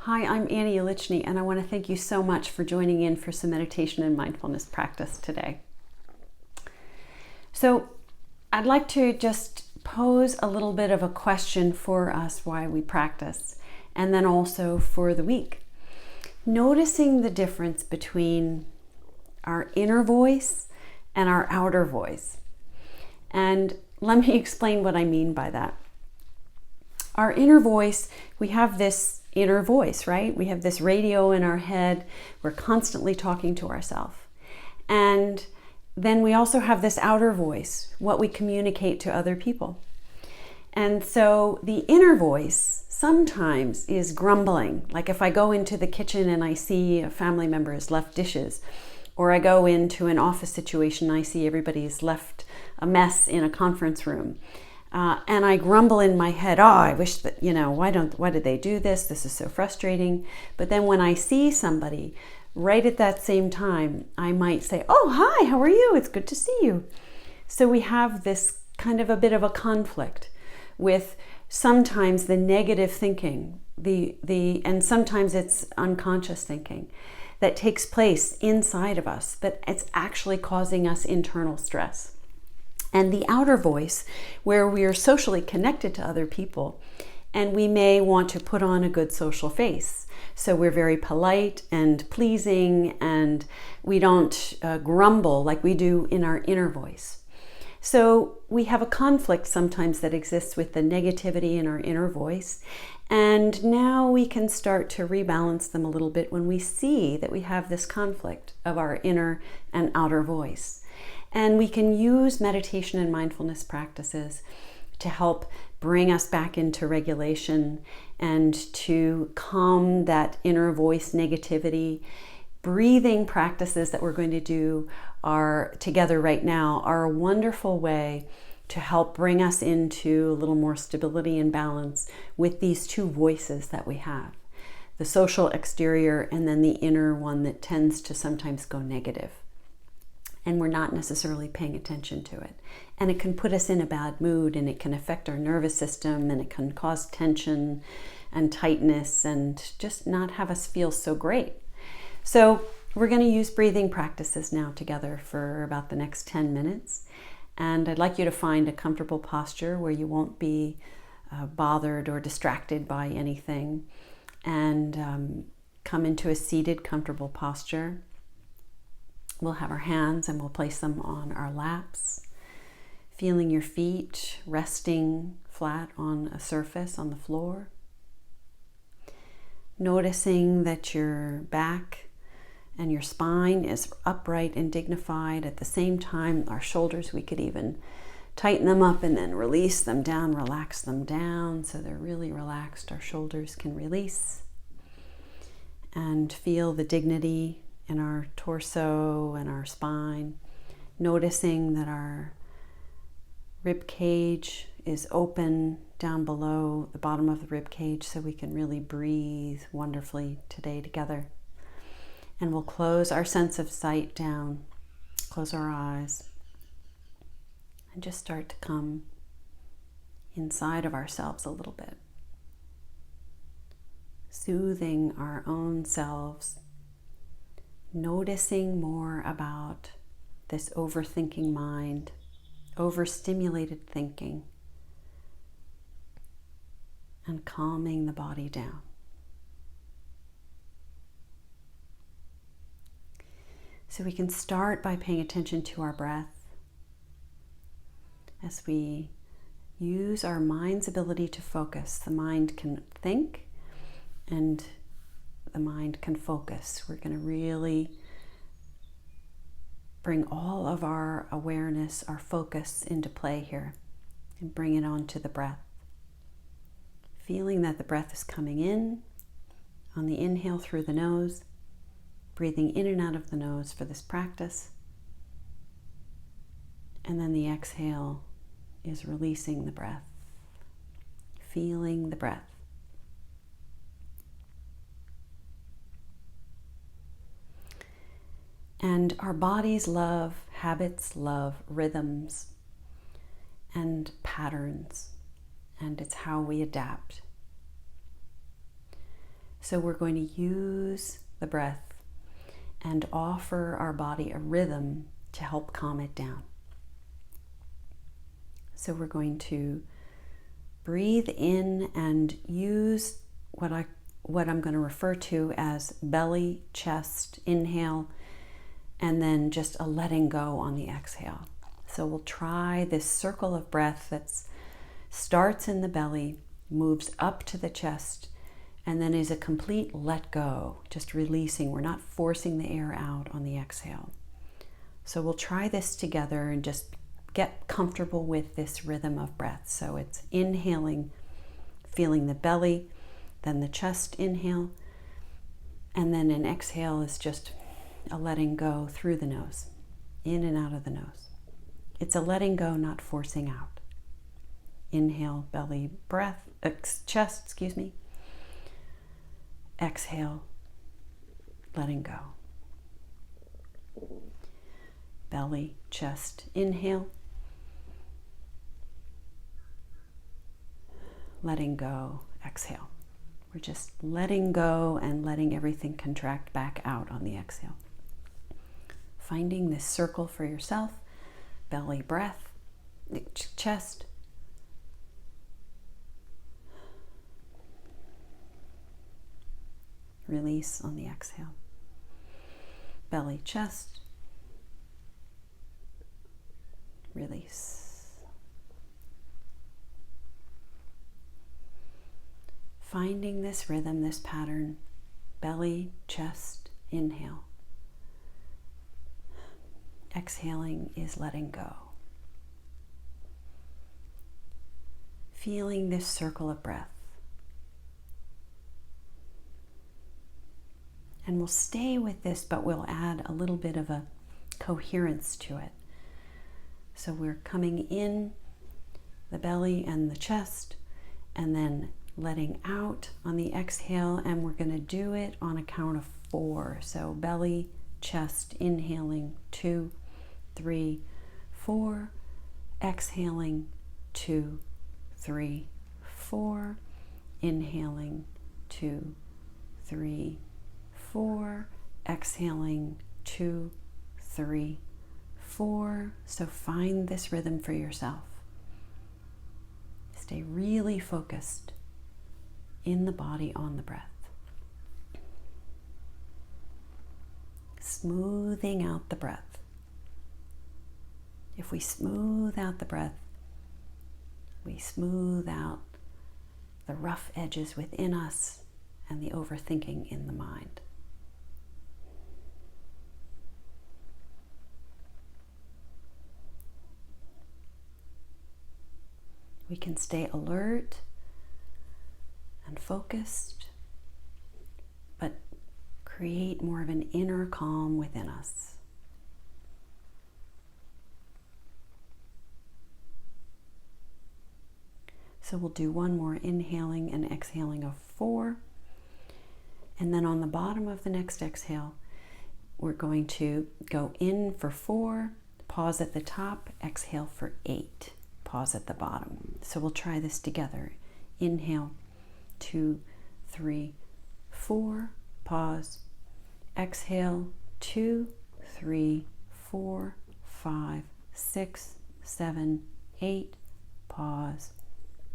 Hi, I'm Annie Elichny, and I want to thank you so much for joining in for some meditation and mindfulness practice today. So, I'd like to just pose a little bit of a question for us why we practice, and then also for the week. Noticing the difference between our inner voice and our outer voice. And let me explain what I mean by that. Our inner voice, we have this inner voice, right? We have this radio in our head. We're constantly talking to ourselves. And then we also have this outer voice, what we communicate to other people. And so the inner voice sometimes is grumbling. Like if I go into the kitchen and I see a family member has left dishes, or I go into an office situation and I see everybody's left a mess in a conference room. And I grumble in my head, I wish that, why did they do this? This is so frustrating. But then when I see somebody right at that same time, I might say, oh, hi, how are you? It's good to see you. So we have this kind of a bit of a conflict with sometimes the negative thinking, and sometimes it's unconscious thinking that takes place inside of us, that it's actually causing us internal stress. And the outer voice, where we are socially connected to other people, and we may want to put on a good social face. So we're very polite and pleasing, and we don't grumble like we do in our inner voice. So we have a conflict sometimes that exists with the negativity in our inner voice. And now we can start to rebalance them a little bit when we see that we have this conflict of our inner and outer voice. And we can use meditation and mindfulness practices to help bring us back into regulation and to calm that inner voice negativity. Breathing practices that we're going to do together right now are a wonderful way to help bring us into a little more stability and balance with these two voices that we have. The social exterior and then the inner one that tends to sometimes go negative. And we're not necessarily paying attention to it. And it can put us in a bad mood, and it can affect our nervous system, and it can cause tension and tightness and just not have us feel so great. So we're going to use breathing practices now together for about the next 10 minutes. And I'd like you to find a comfortable posture where you won't be bothered or distracted by anything. And come into a seated, comfortable posture. We'll have our hands and we'll place them on our laps, feeling your feet resting flat on a surface on the floor. Noticing that your back and your spine is upright and dignified. At the same time, our shoulders, we could even tighten them up and then release them down, relax them down so they're really relaxed. Our shoulders can release. And feel the dignity in our torso and our spine, noticing that our rib cage is open down below the bottom of the rib cage so we can really breathe wonderfully today together. And we'll close our sense of sight down, close our eyes, and just start to come inside of ourselves a little bit, soothing our own selves, noticing more about this overthinking mind, overstimulated thinking, and calming the body down. So we can start by paying attention to our breath as we use our mind's ability to focus. The mind can think and the mind can focus. We're going to really bring all of our awareness, our focus into play here and bring it onto the breath. Feeling that the breath is coming in on the inhale through the nose, breathing in and out of the nose for this practice. And then the exhale is releasing the breath, feeling the breath. And our bodies love habits, love rhythms and patterns, and it's how we adapt. So we're going to use the breath and offer our body a rhythm to help calm it down. So we're going to breathe in and use what I'm going to refer to as belly, chest, inhale, and then just a letting go on the exhale. So we'll try this circle of breath that starts in the belly, moves up to the chest, and then is a complete let go, just releasing. We're not forcing the air out on the exhale. So we'll try this together and just get comfortable with this rhythm of breath. So it's inhaling, feeling the belly, then the chest inhale, and then an exhale is just a letting go through the nose, in and out of the nose. It's a letting go, not forcing out. Inhale, belly, breath, chest, Exhale, letting go. Belly, chest, inhale. Letting go, exhale. We're just letting go and letting everything contract back out on the exhale. Finding this circle for yourself, belly, breath, chest. Release on the exhale. Belly, chest. Release. Finding this rhythm, this pattern, belly, chest, inhale. Exhaling is letting go. Feeling this circle of breath. And we'll stay with this, but we'll add a little bit of a coherence to it. So we're coming in the belly and the chest, and then letting out on the exhale, and we're going to do it on a count of 4. So belly, chest, inhaling, 2, 3, 4. Exhaling, 2, 3, 4. Inhaling, 2, 3, 4. Exhaling, 2, 3, 4. So find this rhythm for yourself. Stay really focused in the body on the breath. Smoothing out the breath. If we smooth out the breath, we smooth out the rough edges within us and the overthinking in the mind. We can stay alert and focused, but create more of an inner calm within us. So we'll do one more inhaling and exhaling of 4. And then on the bottom of the next exhale, we're going to go in for 4, pause at the top, exhale for 8, pause at the bottom. So we'll try this together. Inhale, 2, 3, 4, pause. Exhale, 2, 3, 4, 5, 6, 7, 8, pause.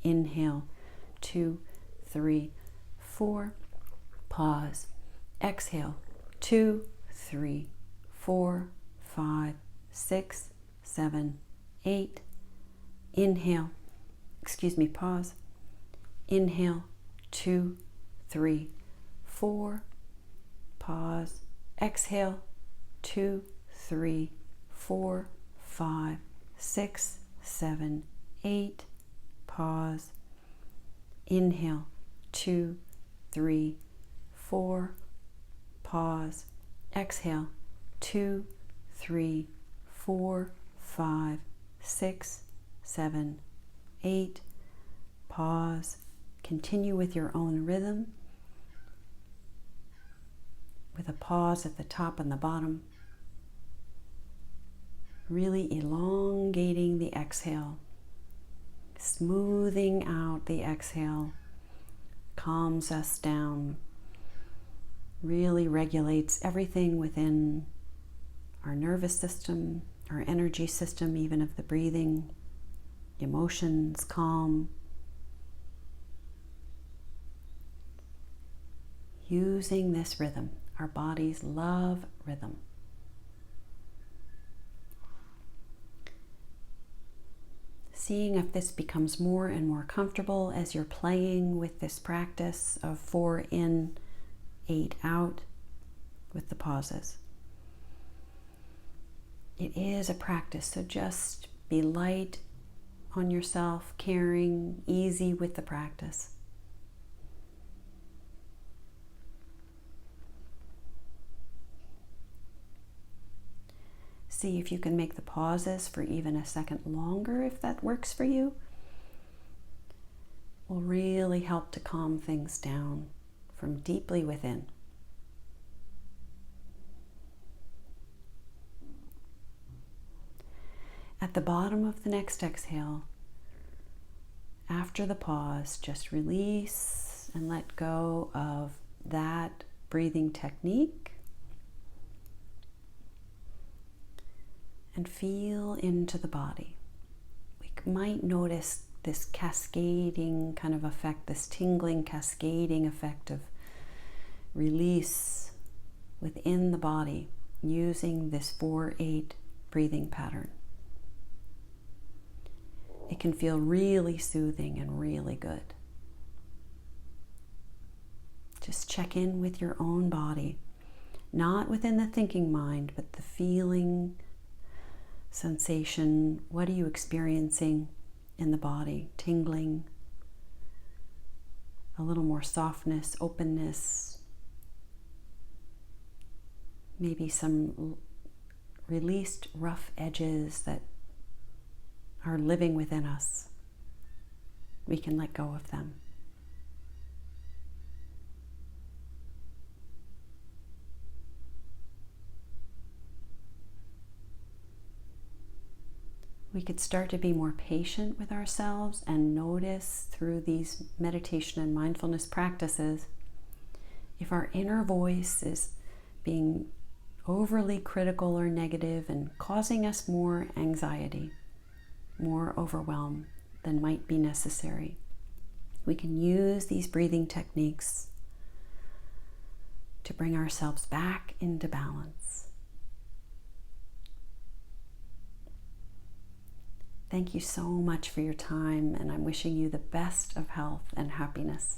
Inhale, 2, 3, 4, pause. Exhale, 2, 3, 4, 5, 6, 7, 8. Inhale, pause. Inhale, 2, 3, 4, pause. Exhale, 2, 3, 4, 5, 6, 7, 8, pause. Inhale, 2, 3, 4, pause. Exhale, 2, 3, 4, 5, 6, 7, 8, pause. Continue with your own rhythm, with a pause at the top and the bottom. Really elongating the exhale, smoothing out the exhale, calms us down, really regulates everything within our nervous system, our energy system, even of the breathing, emotions, calm. Using this rhythm. Our bodies love rhythm. Seeing if this becomes more and more comfortable as you're playing with this practice of 4 in, 8 out with the pauses. It is a practice, so just be light on yourself, caring, easy with the practice. See if you can make the pauses for even a second longer if that works for you. Will really help to calm things down from deeply within. At the bottom of the next exhale, after the pause, just release and let go of that breathing technique. And feel into the body. We might notice this cascading kind of effect, this tingling, cascading effect of release within the body using this 4-8 breathing pattern. It can feel really soothing and really good. Just check in with your own body, not within the thinking mind, but the feeling, sensation. What are you experiencing in the body? Tingling, a little more softness, openness, maybe some released rough edges that are living within us. We can let go of them. We could start to be more patient with ourselves and notice through these meditation and mindfulness practices if our inner voice is being overly critical or negative and causing us more anxiety, more overwhelm than might be necessary. We can use these breathing techniques to bring ourselves back into balance. Thank you so much for your time, and I'm wishing you the best of health and happiness.